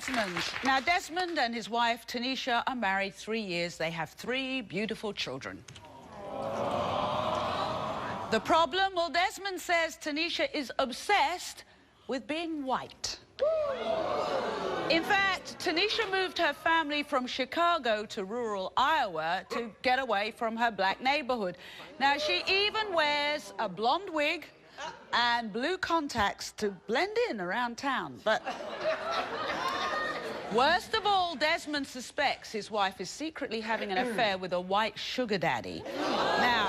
Desmond. Now, Desmond and his wife, Tanisha, are married 3 years. They have 3 beautiful children. The problem? Well, Desmond says Tanisha is obsessed with being white. In fact, Tanisha moved her family from Chicago to rural Iowa to get away from her black neighborhood. Now, she even wears a blonde wig and blue contacts to blend in around town. But worst of all, Desmond suspects his wife is secretly having an affair with a white sugar daddy. Now,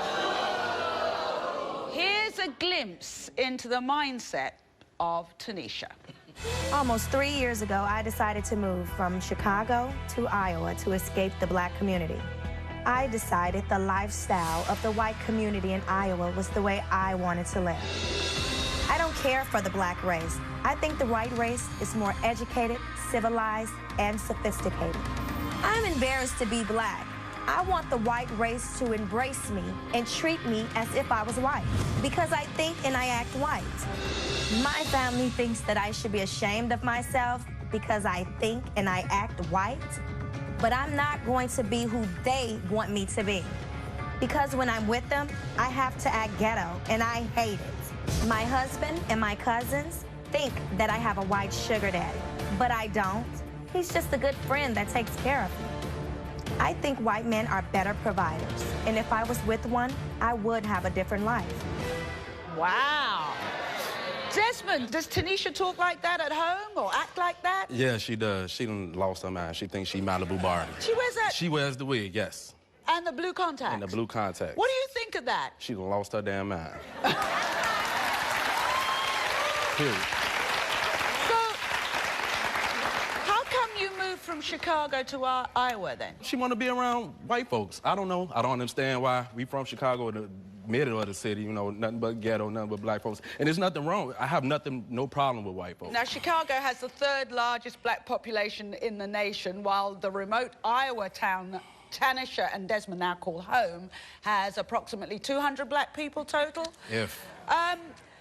here's a glimpse into the mindset of Tanisha. Almost 3 years ago, I decided to move from Chicago to Iowa to escape the black community. I decided the lifestyle of the white community in Iowa was the way I wanted to live. I don't care for the black race. I think the white race is more educated, civilized, and sophisticated. I'm embarrassed to be black. I want the white race to embrace me and treat me as if I was white, because I think and I act white. My family thinks that I should be ashamed of myself because I think and I act white, but I'm not going to be who they want me to be. Because when I'm with them, I have to act ghetto, and I hate it. My husband and my cousins think that I have a white sugar daddy, but I don't. He's just a good friend that takes care of me. I think white men are better providers, and if I was with one, I would have a different life. Wow. Desmond, does Tanisha talk like that at home or act like that? Yeah, she does. She done lost her mind. She thinks she Malibu Barbie. She wears that? She wears the wig, yes. And the blue contacts? And the blue contacts. What do you think of that? She done lost her damn mind. Period. From Chicago to Iowa, then? She want to be around white folks. I don't know. I don't understand why we from Chicago, the middle of the city, you know, nothing but ghetto, nothing but black folks. And there's nothing wrong. I have no problem with white folks. Now, Chicago has the 3rd largest black population in the nation, while the remote Iowa town Tanisha and Desmond now call home has approximately 200 black people total. If.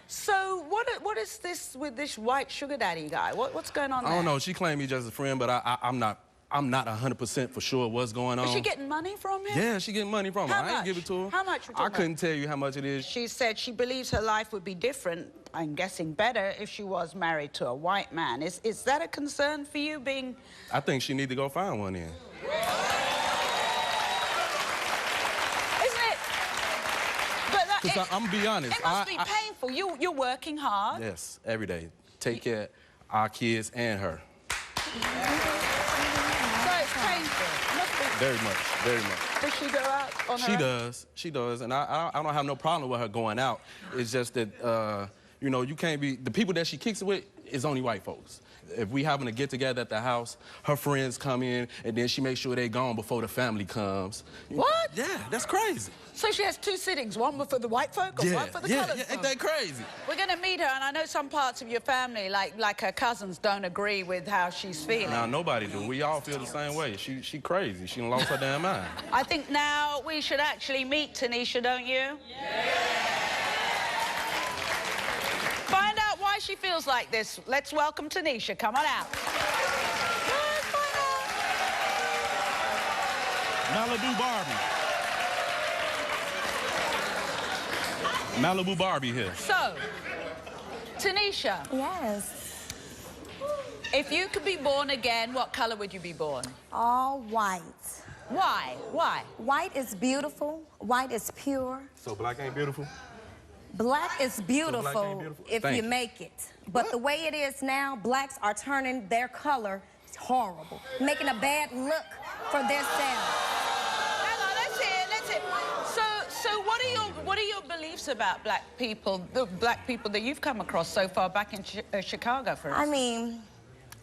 So what is this with this white sugar daddy guy? What's going on there? I don't know. She claimed me just a friend, but I'm not 100% for sure what's going on. Is she getting money from him? Yeah, she getting money from him. I ain't give it to her. How much? I couldn't tell you how much it is. She said she believes her life would be different, I'm guessing better, if she was married to a white man. Is that a concern for you, being... I think she need to go find one then. Because I'm gonna be honest. It must be painful. You're working hard. Yes, every day. Take care of our kids and her. So it's painful. Must be. Very much, very much. Does she go out on her own? She does. And I don't have no problem with her going out. It's just that, you know, you can't be... The people that she kicks it with is only white folks. If we having a get-together at the house, her friends come in, and then she makes sure they gone before the family comes. What? Yeah, that's crazy. So she has 2 sittings, one for the white folk or one for the colored folk? Ain't that crazy? We're going to meet her, and I know some parts of your family, like her cousins, don't agree with how she's feeling. Nah, nobody do. We all feel the same way. She crazy. She done lost her damn mind. I think now we should actually meet Tanisha, don't you? Yeah. Find out why she feels like this. Let's welcome Tanisha. Come on out. Malibu Barbie. Malibu Barbie here. So, Tanisha. Yes. If you could be born again, what color would you be born? All white. Why? Why? White is beautiful. White is pure. So black ain't beautiful? Black is beautiful, if you make it. But the way it is now, blacks are turning their color horrible, making a bad look for themselves. Let's hear. So what are your beliefs about black people, the black people that you've come across so far back in Chicago, for instance? I mean,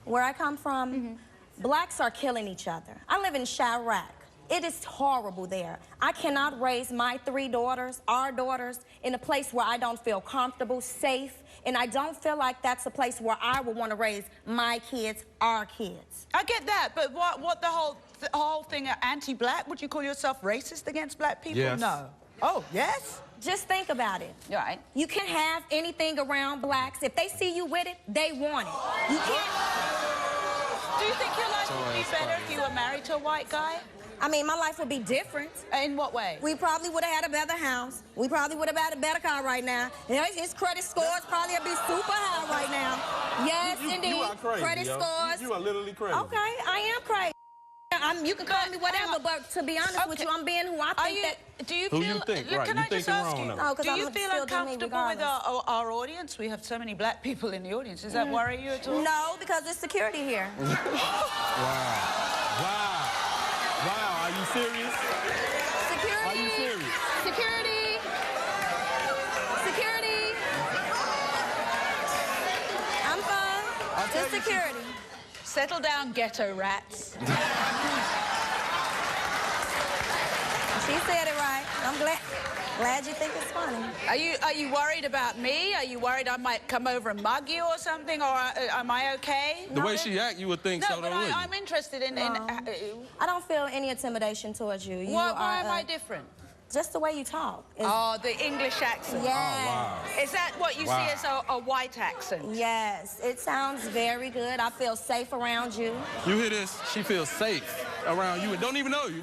where I come from, blacks are killing each other. I live in Chirac. It is horrible there. I cannot raise my 3 daughters, our daughters, in a place where I don't feel comfortable, safe, and I don't feel like that's a place where I would want to raise my kids, our kids. I get that, but what the whole thing of anti-black? Would you call yourself racist against black people? Yes. No. Oh, yes? Just think about it. Right. You can't have anything around blacks. If they see you with it, they want it. You can't... Do you think your life would be better if you were married to a white guy? I mean, my life would be different. In what way? We probably would have had a better house. We probably would have had a better car right now. You know, his credit scores probably would be super high right now. Yes, indeed. You are crazy, credit scores. You are literally crazy. Okay, I am crazy. You can call me whatever, but to be honest with you, I'm being who I think that... Do you feel... Who you think, right? Can You I just ask you, No, do you feel uncomfortable with our audience? We have so many black people in the audience. Does that worry you at all? No, because there's security here. Wow, are you serious? Security. Are you serious? Security. Security. I'm fine. Just security. Settle down, ghetto rats. She said it right. I'm glad you think it's funny. Are you worried about me? Are you worried I might come over and mug you or something? Or am I okay? The way she act, you would think so, No, but I'm interested in... I don't feel any intimidation towards you. Why am I different? Just the way you talk. Oh, the English accent. Yes. Oh, wow. Is that what you see as a white accent? Yes. It sounds very good. I feel safe around you. You hear this? She feels safe around you and don't even know you.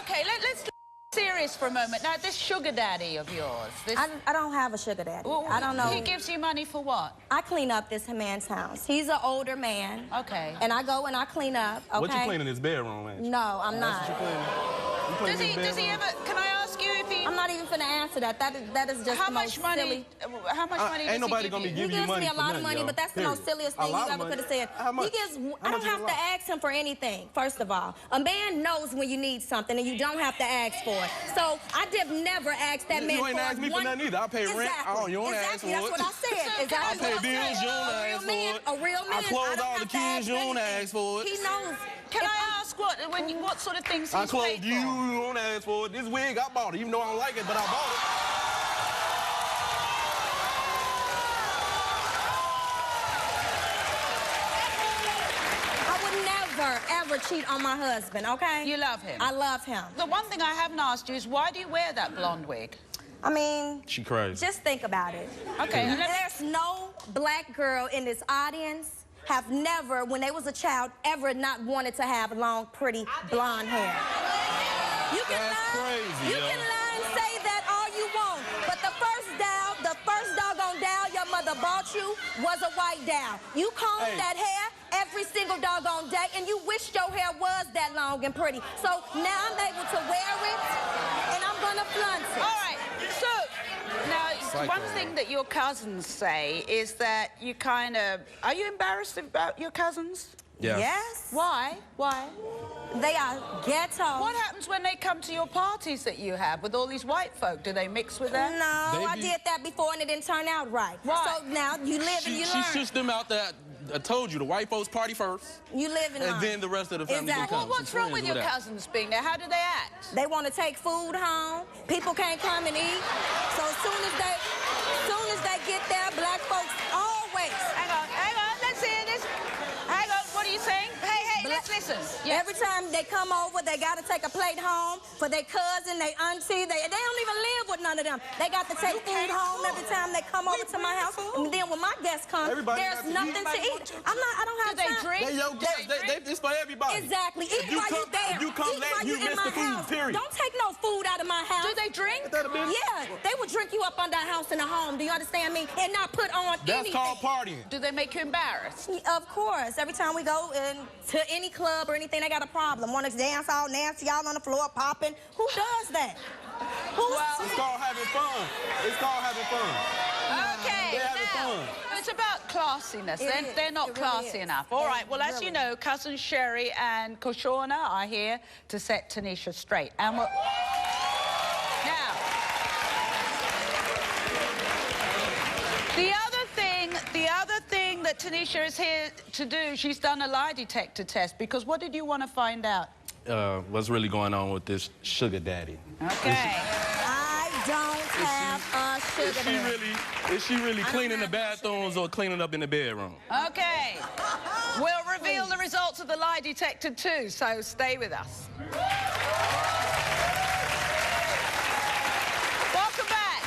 Okay, let's get serious for a moment. Now, this sugar daddy of yours... I don't have a sugar daddy. Well, I don't know. He gives you money for what? I clean up this man's house. He's an older man. Okay. And I go and I clean up, okay? What you cleaning his bedroom, man? No, I'm not. Does he ever... Can I ask you if he... I'm not even finna answer that. That is just how the most much money? silly... How much money does ain't nobody he give gonna be you? giving He you money. gives me a lot of money, but that's the most silliest thing you ever could have said. How much? I don't have to ask him for anything, first of all. A man knows when you need something and you don't have to ask for it. So I did never ask that man for You ain't asked me for nothing either. I pay rent. Oh, you don't ask for it. That's what I said. Exactly. I pay bills, you don't ask for it. A real man. I clothe all the kids, you don't ask for it. He knows. Can I ask what sort of things he's I clothe paid you, for? you don't ask for it. This wig, I bought it, even though I don't like it, but I bought it. Ever cheat on my husband, okay? You love him? I love him. The one thing I haven't asked you is why do you wear that blonde wig? I mean... She crazy. Just think about it. Okay. There's no black girl in this audience have never, when they was a child, ever not wanted to have long, pretty blonde hair. You can lie. You can lie and say that all you want, but the first doggone doll your mother bought you was a white doll. You combed that hair every single doggone day, and you wished your hair was that long and pretty. So now I'm able to wear it, and I'm gonna flaunt it. All right. So now, one thing that your cousins say is that you kind of... Are you embarrassed about your cousins? Yes. Yes. Why? Why? They are ghetto. What happens when they come to your parties that you have with all these white folk? Do they mix with them? No, I did that before and it didn't turn out right. Why? So now you live and you learn. She shushed them out there. I told you, the white folks party first. You live and learn. And then the rest of the family Exactly. can come. Well, what's wrong with your cousins being there? How do they act? They want to take food home. People can't come and eat. So as soon as they get there, black folks always. Hang on, let's hear this. Hang on, what are you saying? Hey, let's listen. Yes. Every time they come over, they got to take a plate home for their cousin, their auntie. They don't even live with none of them. They got to take food home every time they come over to my house. And then when my guests come, there's nothing to eat. I don't have time. Do they drink? They your guests. It's for everybody. Exactly. Eat while you're there. If you come late, you miss the food, period. Don't take no food out of my house. Do they drink? Yeah, they would drink you up under a house in a home. Do you understand me? And not put on anything. That's called partying. Do they make you embarrassed? Of course. Every time we go to any club or anything, they got a problem. Want to dance all nasty, all on the floor, popping. Who does that? It's called having fun. It's called having fun. Okay, They're having fun. It's about classiness. They're not classy enough. All right, well, as you know, Cousin Sherry and Koshorna are here to set Tanisha straight. And we're... Now, the other thing that Tanisha is here to do, she's done a lie detector test, because what did you want to find out? What's really going on with this sugar daddy? Okay. I don't have a sugar daddy. Is she really cleaning the bathrooms or cleaning up in the bedroom? Okay. We'll reveal the results of the lie detector too, so stay with us. Welcome back.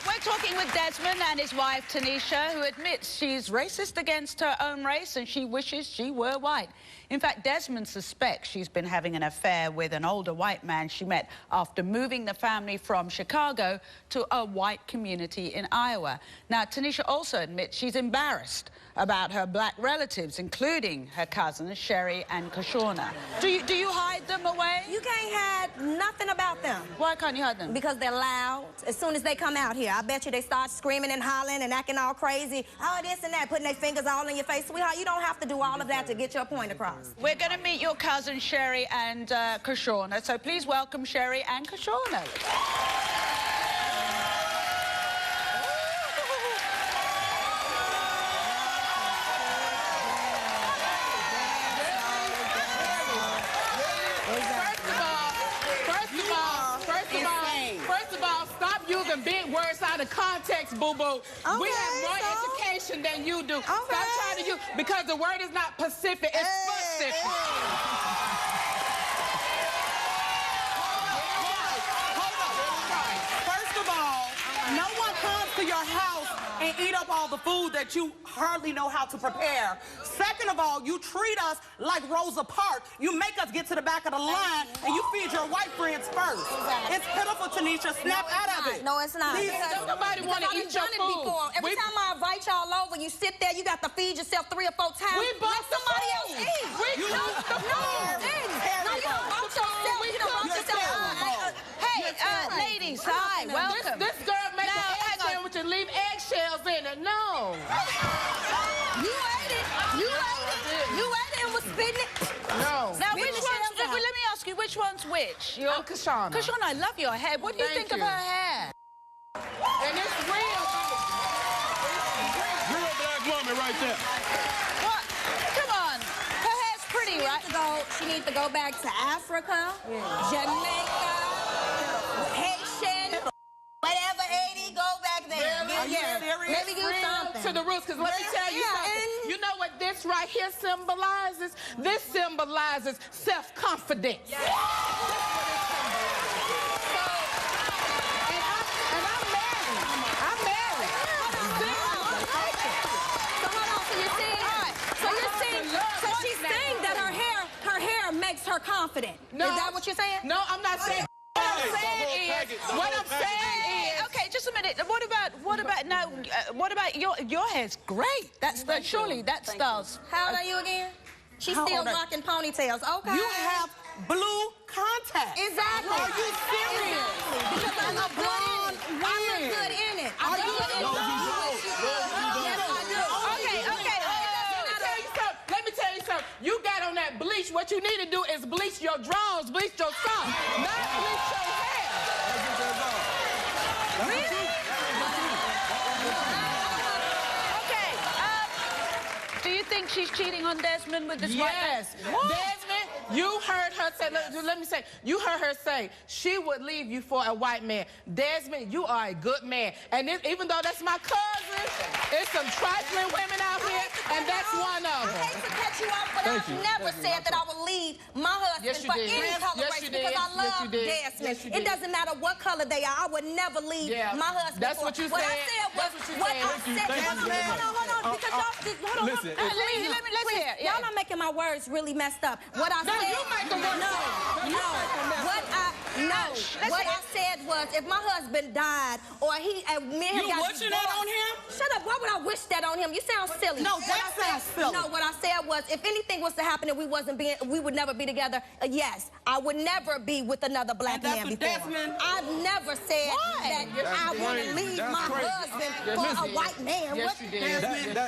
We're talking speaking with Desmond and his wife, Tanisha, who admits she's racist against her own race and she wishes she were white. In fact, Desmond suspects she's been having an affair with an older white man she met after moving the family from Chicago to a white community in Iowa. Now, Tanisha also admits she's embarrassed about her black relatives, including her cousins, Sherry and Kashona. Do you hide them away? You can't hide nothing about them. Why can't you hide them? Because they're loud. As soon as they come out here, I bet you they start screaming and hollering and acting all crazy. Oh, this and that, putting their fingers all in your face. Sweetheart, you don't have to do all of that to get your point across. We're going to meet your cousins, Sherry and Kashona. So please welcome Sherry and Kashona. First of all, stop using big words out of context, boo-boo. Okay, we have more education than you do. Okay. Stop trying to use, because the word is not Pacific, it's Pacific. First of all, no one comes to your house and eat up all the food that you hardly know how to prepare. Second of all, you treat us like Rosa Parks. You make us get to the back of the line and you feed your white friends first. It's pitiful, Tanisha. Snap out of it. No, it's not. Don't nobody want to eat your food. Every time I invite y'all over, you sit there, you got to feed yourself 3 or 4 times. We bought Let somebody else eat. We bought the food. No, you don't bought yourself. You don't bought yourself. Hey, ladies, hi, welcome. This girl makes an egg sandwich and leave eggshells in it. No. You ate it. You ate it. You ate it and was spitting it. No. Now, which one's, let me ask you, which one's which? I'm Kashona. Kashona, I love your hair. What do you think of her hair? And it's real. Real black woman right there. What? Come on. Her hair's pretty, right? She needs to go back to Africa, Jamaica, Haitian, whatever, Haiti, go back there. Maybe do something. To the roots, because let me tell you something. You know what this right here symbolizes? This symbolizes self-confidence. And I'm married. I'm married. So she's saying that her hair makes her confident. No. Is that what you're saying? No, I'm not saying. What I'm saying is, Okay, just a minute. What about your hair's great. Surely that style's. How old are you again? She's still rocking ponytails. Okay. You have blue contacts. Exactly. Are you serious? Exactly. Because I look good in it. I look good in it. Are you let me tell you something. You got on that bleach. What you need to do is bleach your drawers, bleach your socks, not bleach your hair. Really? Okay. Do you think she's cheating on Desmond with this white man? Yes. Desmond, you heard her say, let me say, you heard her say she would leave you for a white man. Desmond, you are a good man. And even though that's my cousin, it's some trifling women out here, and that's one of them. I hate to cut you off, but I've never said that I would leave my husband for any color race because I love Desmond. It doesn't matter what color they are. I would never leave my husband. That's what you said. What I said was, hold on, because y'all, Listen, let's hear. Y'all are making my words really messed up. What I said, you make the words what I said was, if my husband died or me and him got wishing that on him? Shut up. Why would I wish that on him? You sound silly. No, that sounds silly. No, what I said was, if anything was to happen and we would never be together, yes, I would never be with another black man before. Desmond. I've never said that I want to leave my husband for a white man. Yes, you did.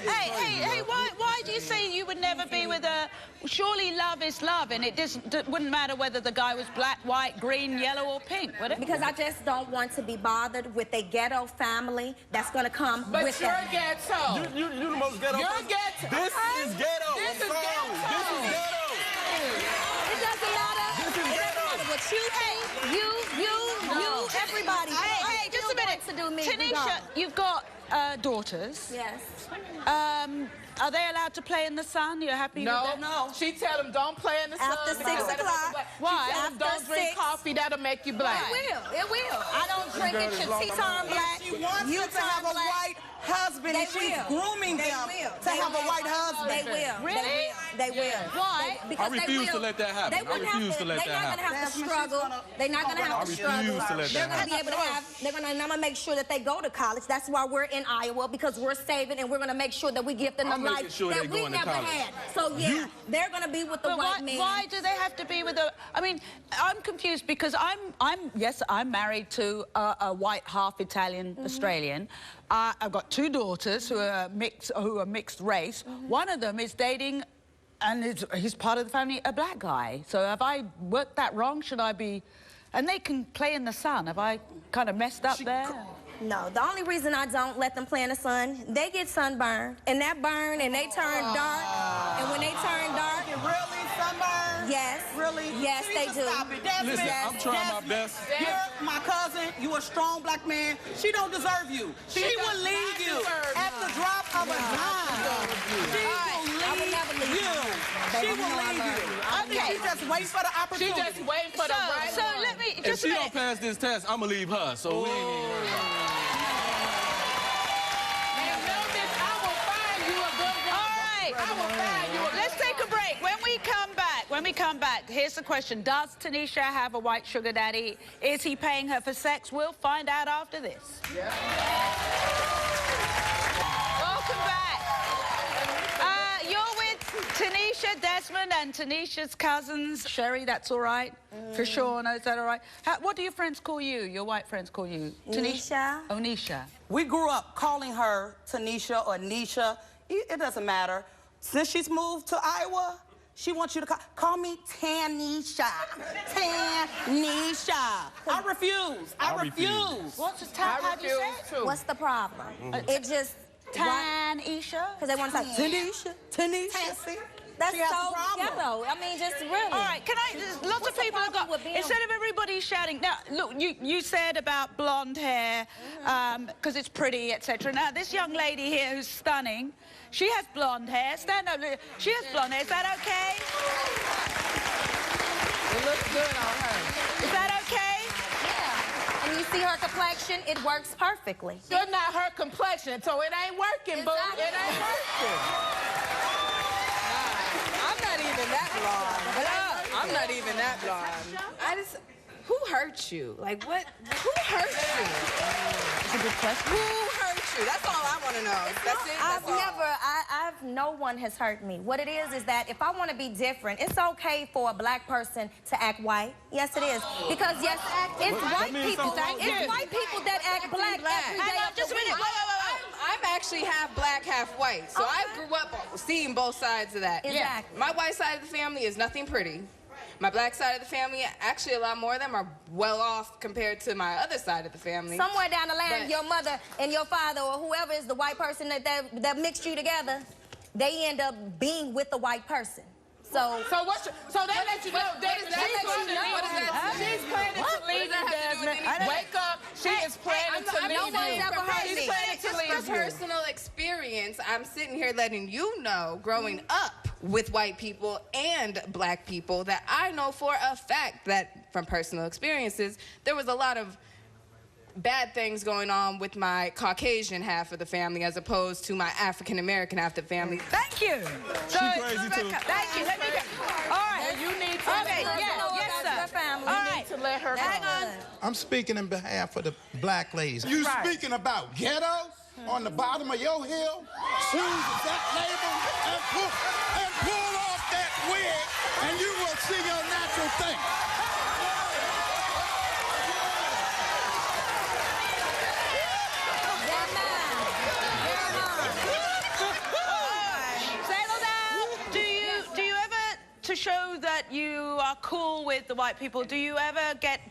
Hey, why do you say you would never be with a... Surely love is love, and it wouldn't matter whether the guy was black, white, green, yellow, or pink, would it? Because I just don't want to be bothered with a ghetto family that's going to come with you're them. ghetto. You the most ghetto. You're ghetto. This is ghetto. This is ghetto. This is ghetto. It doesn't matter. This is It ghetto. doesn't matter what you think. You, everybody. Hey, just a minute. To do me, Tanisha, you've got daughters. Yes. Are they allowed to play in the sun? You're happy with that? No. She tell them don't play in the sun. After because 6 that'll make you o'clock. black. Why? She tell them don't After drink 6. coffee, that'll make you black. It will. I don't drink it. Your teeth turn black. wants You them to have a black. white husband, and she's grooming them to have a white husband. They will. Really? They will. Why? Because I refuse to let that happen. They wouldn't I refuse to let they're that not gonna have to struggle. They're not gonna have to I struggle. refuse to let They're that gonna be able to have. I'm gonna make sure that they go to college. That's why we're in Iowa, because we're saving, and we're gonna make sure that we give them the I'm making life sure that they we going to never college. had. So yeah, they're gonna be with the But white man. why do they have to be with a? I mean, I'm confused because I'm married to a white, half Italian Australian. I've got 2 daughters who are mixed race. One of them is dating, and he's part of the family, a black guy. So have I worked that wrong? Should I be? And they can play in the sun. Have I kind of messed up there? No, the only reason I don't let them play in the sun, they get sunburned, and that burn, and they turn dark, and when they turn dark, Really, sunburn? yes, Really? yes, they Trisha, do. Stop it. Desmond, Listen, I'm trying my Desmond, best. You're my cousin. You a strong black man. She don't deserve you. She will does leave not you deserve at the drop of a dime. She will I would never leave leave you. She will leave you. I think she just waiting for the She opportunity. just waiting for the right So one. let me If just she a don't minute. pass this test, I'm gonna leave her. So we ain't even worried about it. And know this, I will find you a good one. All right. I will find you a good Let's take a break. When we come back, here's the question. Does Tanisha have a white sugar daddy? Is he paying her for sex? We'll find out after this. Welcome back. You're with Tanisha, Desmond, and Tanisha's cousins. Sherry, that's all right? Trishana, is that all right? What do your friends call you? Your white friends call you? Nisha. Oh, Nisha. We grew up calling her Tanisha or Nisha. It doesn't matter. Since she's moved to Iowa, she wants you to call me Tanisha. Tanisha. I refuse. I refuse. What's the time? How do you say it? too. What's the problem? It just Tanisha? because they want to say Tanisha, Tanisha. Fancy. That's She has so a problem. ghetto. I mean, just really. All right, lots of the people have problem got, with being- instead of everybody shouting, now, look, you said about blonde hair, because it's pretty, etc. Now, this young lady here who's stunning, she has blonde hair. Stand up, she has blonde hair. Is that okay? It looks good on her. Is that okay? Yeah. And you see her complexion, it works perfectly. You're not her complexion, so it ain't working, boo. Exactly. It ain't working. I'm not even that blonde. I'm not even that blonde. Who hurt you? Like, what? Who hurt you? It's a good question. Who hurt you? That's all I want to know. That's it. That's all. No one has hurt me. What it is that if I want to be different, it's okay for a black person to act white. Yes, it is. Because, yes, it's white people. It's white people that act black every day. Hang on, just a minute. I'm actually half black, half white. So I grew up seeing both sides of that. Exactly. My white side of the family is nothing pretty. My black side of the family, actually a lot more of them are well off compared to my other side of the family. Somewhere down the line, But- your mother and your father or whoever is the white person that mixed you together, they end up being with the white person. So So that lets you know that she's planning to leave you, Desmond. Wake up. She is planning to leave no one's you. ever heard She's me. planning to Just leave from you. personal experience, I'm sitting here letting you know, growing up with white people and black people, that I know for a fact that from personal experiences, there was a lot of bad things going on with my Caucasian half of the family as opposed to my African American half of the family. Thank you. She crazy too. Thank you. Let me go. All right. You need to Okay, yes, sir. All right. to let her Hang go. on. I'm speaking in behalf of the black ladies. You speaking about ghetto on the bottom of your hill? Choose that label and pull off that wig, and you will see your natural thing. Settle down. Do you ever, to show that you are cool with the white people, do you ever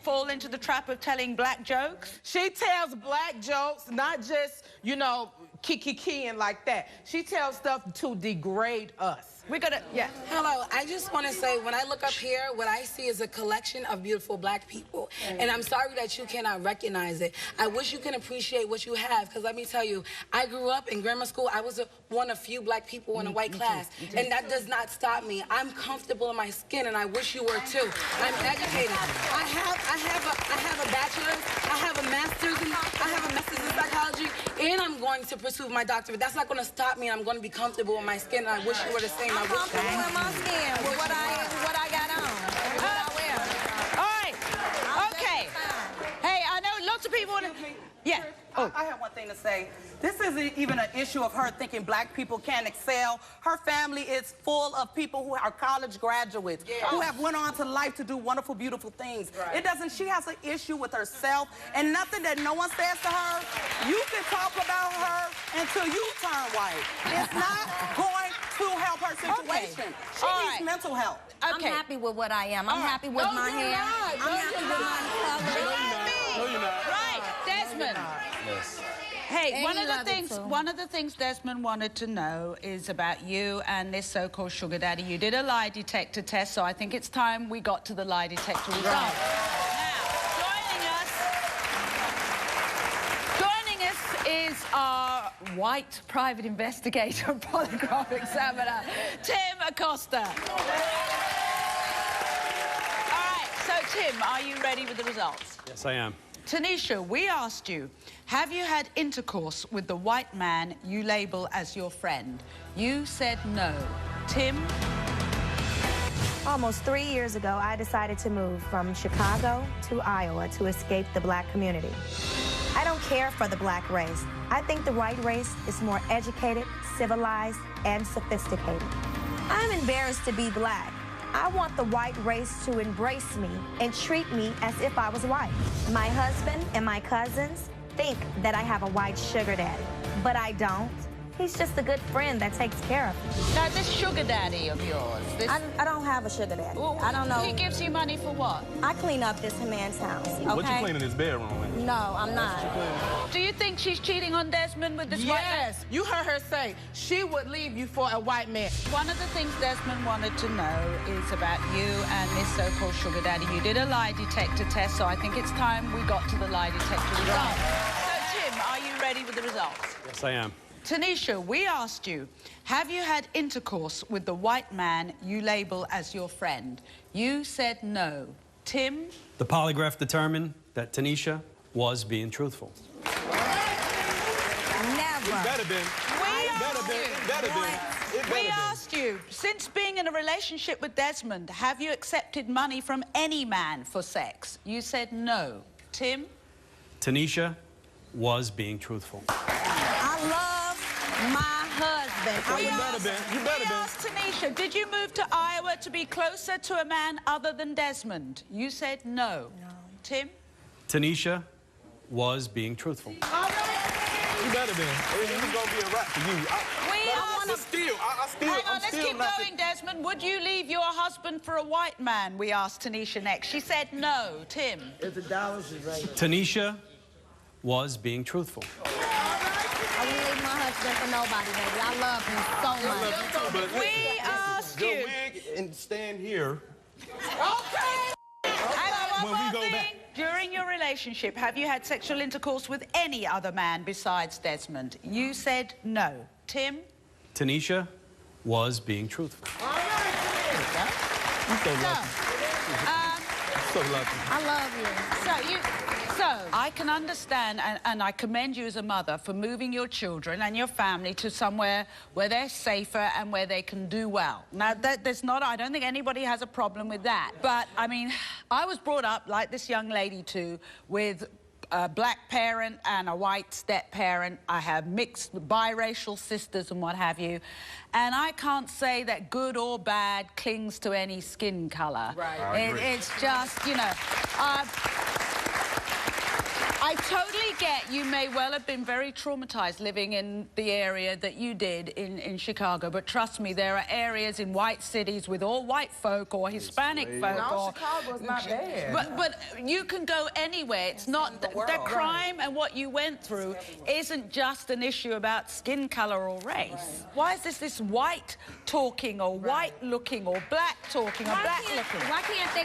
fall into the trap of telling black jokes? She tells black jokes, not just, you know, kiki-keying like that. She tells stuff to degrade us. We gotta, yeah. Hello, I just want to say, when I look up here, what I see is a collection of beautiful black people. And I'm sorry that you cannot recognize it. I wish you can appreciate what you have, because let me tell you, I grew up in grammar school. I was one of few black people in a white class. And that does not stop me. I'm comfortable in my skin, and I wish you were too. I'm educated. I have a bachelor's, I have a master's, I have a master's in psychology. going to pursue my doctorate. That's not going to stop me. I'm going to be comfortable in my skin. And I wish you were the same. I'm comfortable in my skin with what I got on and what I wear. All right. Okay. Hey, I know lots of people want to... Yeah. Oh. I have one thing to say. This isn't even an issue of her thinking black people can't excel. Her family is full of people who are college graduates, who have went on to life to do wonderful, beautiful things. Right. It doesn't, she has an issue with herself, and nothing that no one says to her, you can talk about her until you turn white. It's not going to help her situation. She needs mental health. I'm happy with what I am. I'm happy with my hair. I'm happy with my color. No, you're not. Right, Desmond. Yes. Hey, And one of the things Desmond wanted to know is about you and this so-called sugar daddy. You did a lie detector test, so I think it's time we got to the lie detector results. Now, joining us is our white private investigator, polygraph examiner, Tim Acosta. All right, so Tim, are you ready with the results? Yes, I am. Tanisha, we asked you, have you had intercourse with the white man you label as your friend? You said no. Tim? Almost 3 years ago, I decided to move from Chicago to Iowa to escape the black community. I don't care for the black race. I think the white race is more educated, civilized, and sophisticated. I'm embarrassed to be black. I want the white race to embrace me and treat me as if I was white. My husband and my cousins think that I have a white sugar daddy, but I don't. He's just a good friend that takes care of me. Now, this sugar daddy of yours, this... I don't have a sugar daddy. Well, I don't know. He gives you money for what? I clean up this man's house, okay? What you cleaning his bedroom in? No, I'm not. Do you think she's cheating on Desmond with this white man? Yes, you heard her say she would leave you for a white man. One of the things Desmond wanted to know is about you and this so-called sugar daddy. You did a lie detector test, so I think it's time we got to the lie detector results. So, Tim, are you ready with the results? Yes, I am. Tanisha, we asked you, have you had intercourse with the white man you label as your friend? You said no. Tim? The polygraph determined that Tanisha was being truthful. Never. Better been. We asked you, since being in a relationship with Desmond, have you accepted money from any man for sex? You said no. Tim? Tanisha was being truthful. I love my husband. You better be. Asked Tanisha, did you move to Iowa to be closer to a man other than Desmond? You said no. No. Tim? Tanisha was being truthful. All right. You better be. This is gonna be a wrap for you. Hang on, let's keep going, Desmond. Would you leave your husband for a white man? We asked Tanisha next. She said no. Tim? If the dollars is right. Tanisha was being truthful. I wouldn't leave my husband for nobody, baby. I love him so much. We asked you. The wig and stand here. Okay. Hang on, one more thing. During your relationship, have you had sexual intercourse with any other man besides Desmond? You said no. Tim? Tanisha was being truthful. All right. There you go. So lucky. I love you. So I can understand, and I commend you as a mother for moving your children and your family to somewhere where they're safer and where they can do well. Now, I don't think anybody has a problem with that. But, I mean, I was brought up, like this young lady too, with a black parent and a white step-parent. I have mixed biracial sisters and what have you. And I can't say that good or bad clings to any skin color. Right. It's just, you know... I totally get you may well have been very traumatized living in the area that you did in Chicago, but trust me, there are areas in white cities with all white folk or Hispanic folk. No, Chicago's not bad. But you can go anywhere. It's not that crime and what you went through isn't just an issue about skin color or race. Why is this white talking or white looking or black talking or black looking? Why can't they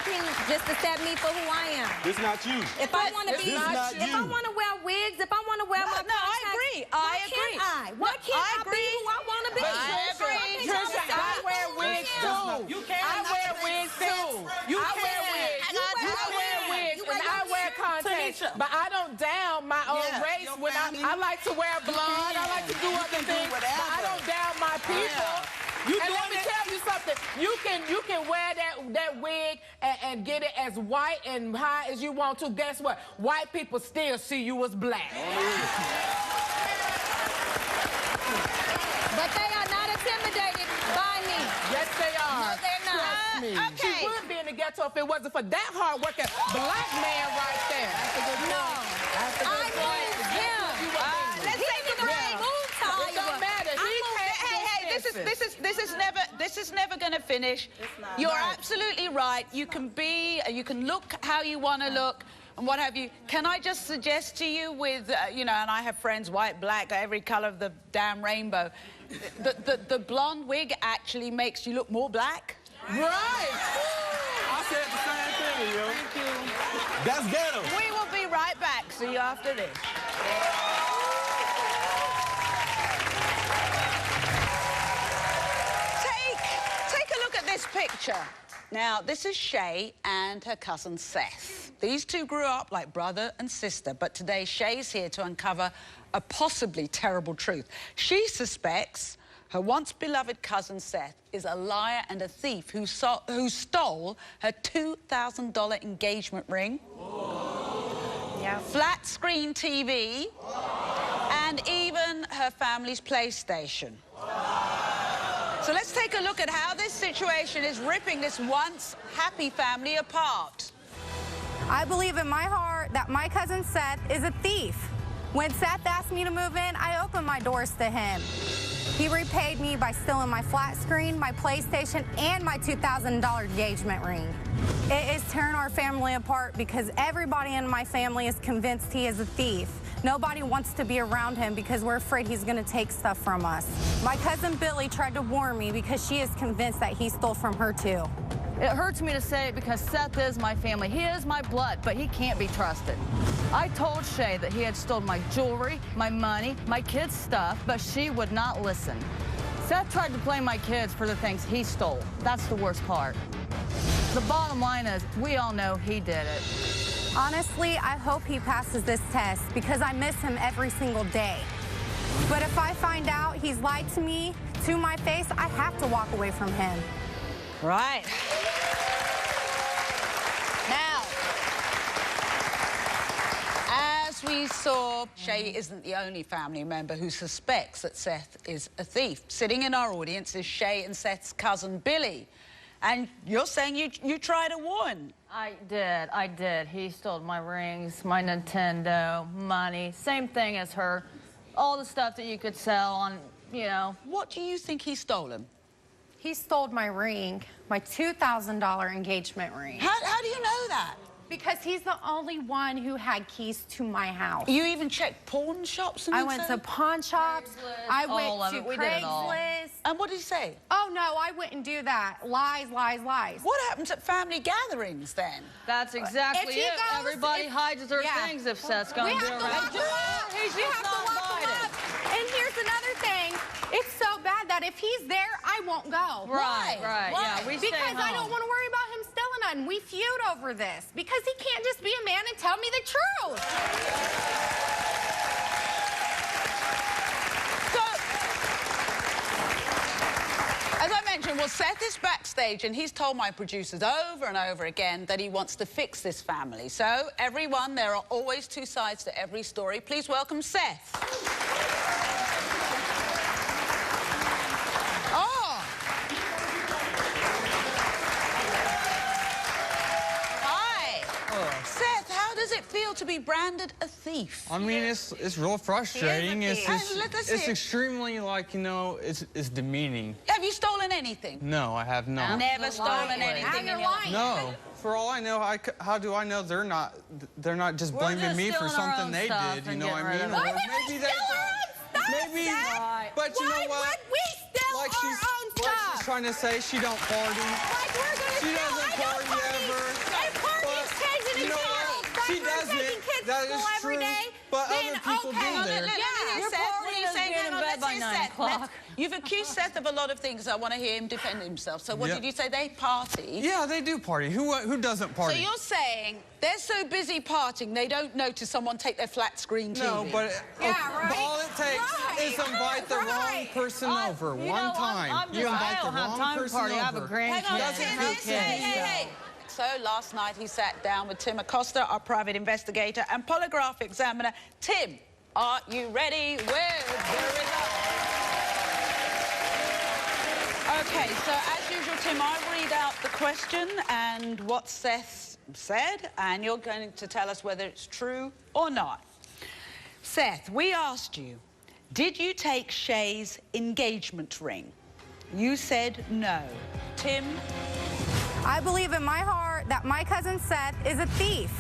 just accept me for who I am? It's not you. If I want to be, if I want to wear wigs, if I want to wear my contacts, I agree. Why can't I be who I want to be? I agree. Trisha, I wear wigs too. You can't. I wear wigs too. You I wear can't. wigs. I wear wigs and I wear contacts. But I don't down my own race when I I like to wear blood. I like to do other things. But I don't down my people. And let me tell you something. You can wear that wig and get it as white and high as you want to. Guess what? White people still see you as black. But they are not intimidated by me. Yes, they are. No, they're not. Trust me. Okay. She would be in the ghetto if it wasn't for that hard-working black man right there. No. I moved him. Let's take a break. Moved to It don't matter. This is never going to finish. You're absolutely right. You can look how you want to look and what have you. Can I just suggest to you with, and I have friends, white, black, every color of the damn rainbow. The blonde wig actually makes you look more black. Right. I said the same thing, yo. Thank you. That's ghetto. We will be right back. See you after this. Take a look at this picture. Now, this is Shay and her cousin Seth. These two grew up like brother and sister, but today Shay's here to uncover a possibly terrible truth. She suspects her once-beloved cousin Seth is a liar and a thief who stole her $2,000 engagement ring, flat-screen TV, and even her family's PlayStation. So let's take a look at how this situation is ripping this once happy family apart. I believe in my heart that my cousin Seth is a thief. When Seth asked me to move in, I opened my doors to him. He repaid me by stealing my flat screen, my PlayStation, and my $2,000 engagement ring. It is tearing our family apart because everybody in my family is convinced he is a thief. Nobody wants to be around him because we're afraid he's going to take stuff from us. My cousin Billy tried to warn me because she is convinced that he stole from her too. It hurts me to say it because Seth is my family. He is my blood, but he can't be trusted. I told Shay that he had stolen my jewelry, my money, my kids' stuff, but she would not listen. Seth tried to blame my kids for the things he stole. That's the worst part. The bottom line is, we all know he did it. Honestly, I hope he passes this test because I miss him every single day. But if I find out he's lied to me, to my face, I have to walk away from him. Right. Now, as we saw, Shay isn't the only family member who suspects that Seth is a thief. Sitting in our audience is Shay and Seth's cousin, Billy. And you're saying you tried to warn. I did. He stole my rings, my Nintendo, money, same thing as her. All the stuff that you could sell on, What do you think he's stolen? He stole my ring, my $2,000 engagement ring. How do you know that? Because he's the only one who had keys to my house. You even checked pawn shops? I went to pawn shops. I went to Craigslist. And what did he say? Oh, no, I wouldn't do that. Lies, lies, lies. What happens at family gatherings, then? That's exactly it. Everybody hides their things if Seth's going to be around. We have to lock him up. And here's another thing. It's so bad that if he's there, I won't go. Right. Yeah, we stay Because I home. don't want to worry about him stealing nothing. We feud over this. Because he can't just be a man and tell me the truth. So, as I mentioned, well, Seth is backstage, and he's told my producers over and over again that he wants to fix this family. So, everyone, there are always two sides to every story. Please welcome Seth. To be branded a thief. I mean, it's real frustrating. It's extremely, it's demeaning. Have you stolen anything? No, I have not. Never stolen anything in your life? No. For all I know, how do I know they're not just blaming me for something they did? You know what I mean? Why would we steal our own stuff? Maybe. But you know what? Why would we steal our own stuff? Like she's trying to say she don't party. Like we're gonna she doesn't party ever. And parties changing you know what? She doesn't. That is true. But other people do there. Seth, what are you saying? Hang on, let's hear Seth. You've accused Seth of a lot of things. I want to hear him defend himself. So what did you say? They party? Yeah, they do party. Who doesn't party? So you're saying they're so busy partying they don't notice someone take their flat screen TV? No, but all it takes is invite the wrong person over one time. You invite the wrong person over. I have a grandkid. Hey. So last night he sat down with Tim Acosta, our private investigator and polygraph examiner. Tim, are you ready with the results? Okay, so as usual, Tim, I read out the question and what Seth said, and you're going to tell us whether it's true or not. Seth, we asked you, did you take Shay's engagement ring? You said no. Tim? I believe in my heart that my cousin Seth is a thief.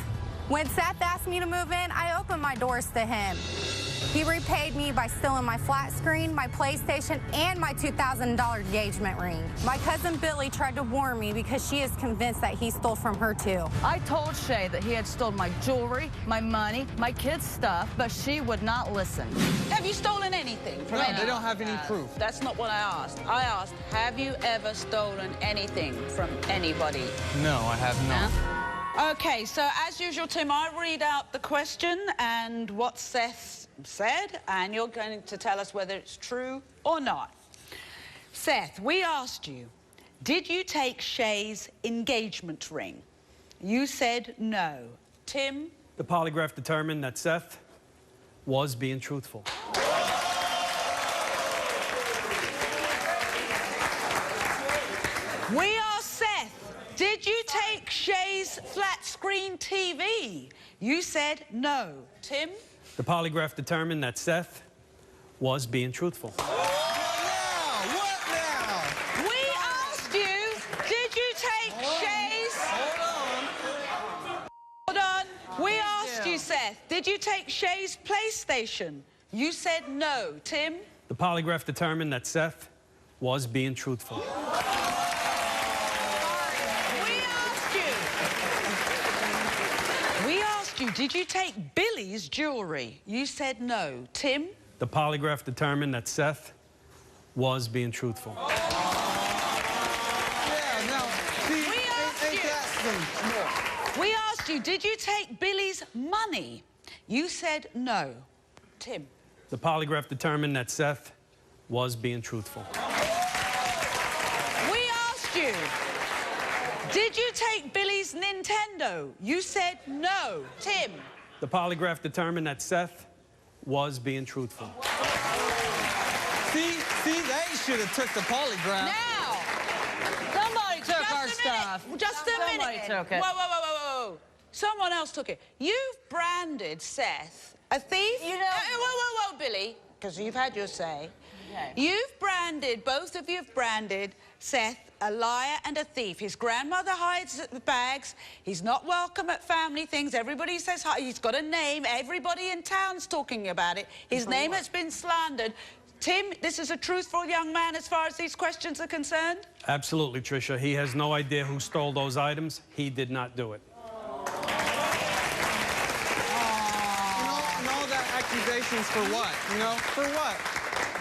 When Seth asked me to move in, I opened my doors to him. He repaid me by stealing my flat screen, my PlayStation, and my $2,000 engagement ring. My cousin Billy tried to warn me because she is convinced that he stole from her too. I told Shay that he had stolen my jewelry, my money, my kids' stuff, but she would not listen. Have you stolen anything from anyone? No, they don't have any proof. That's not what I asked. I asked, have you ever stolen anything from anybody? No, I have not. Okay, so as usual, Tim, I read out the question and what Seth said, and you're going to tell us whether it's true or not. Seth, we asked you, did you take Shay's engagement ring? You said no. Tim? The polygraph determined that Seth was being truthful. We asked Seth, did you take Shay's flat screen TV? You said no. Tim? The polygraph determined that Seth was being truthful. We asked you, did you take Shay's... Hold on. We asked you, Seth, did you take Shay's PlayStation? You said no. Tim? The polygraph determined that Seth was being truthful. Did you take Billy's jewelry? You said no. Tim? The polygraph determined that Seth was being truthful. We asked you, did you take Billy's money? You said no. Tim? The polygraph determined that Seth was being truthful. We asked you, did you take Billy's Nintendo? You said no. Tim? The polygraph determined that Seth was being truthful. See, they should have took the polygraph. Now! Somebody took our stuff. Just a minute. Somebody took it. Whoa. Someone else took it. You've branded Seth a thief? You know... Whoa, Billy, because you've had your say. Okay. You've branded, both of you have branded Seth a liar and a thief. His grandmother hides the bags. He's not welcome at family things. Everybody says hi. He's got a name. Everybody in town's talking about it. His name has been slandered. Tim, this is a truthful young man as far as these questions are concerned? Absolutely, Tricia. He has no idea who stole those items. He did not do it. And all that accusations for what? You know, for what?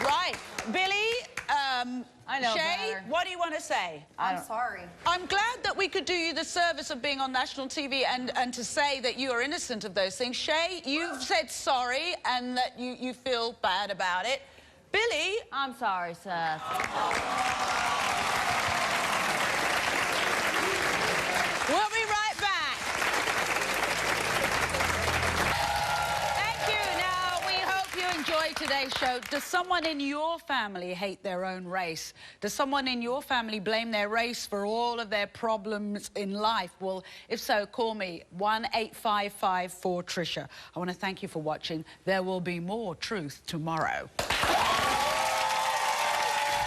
Right. Billy, I know Shay, better. what do you want to say? I'm sorry. I'm glad that we could do you the service of being on national TV and to say that you are innocent of those things. Shay, you've said sorry and that you feel bad about it. Billy... I'm sorry, Seth. We'll be right back. Thank you. Now, we hope you enjoyed today's show. Does someone in your family hate their own race? Does someone in your family blame their race for all of their problems in life? Well, if so, call me 1-855-4-TRISHA. I want to thank you for watching. There will be more truth tomorrow.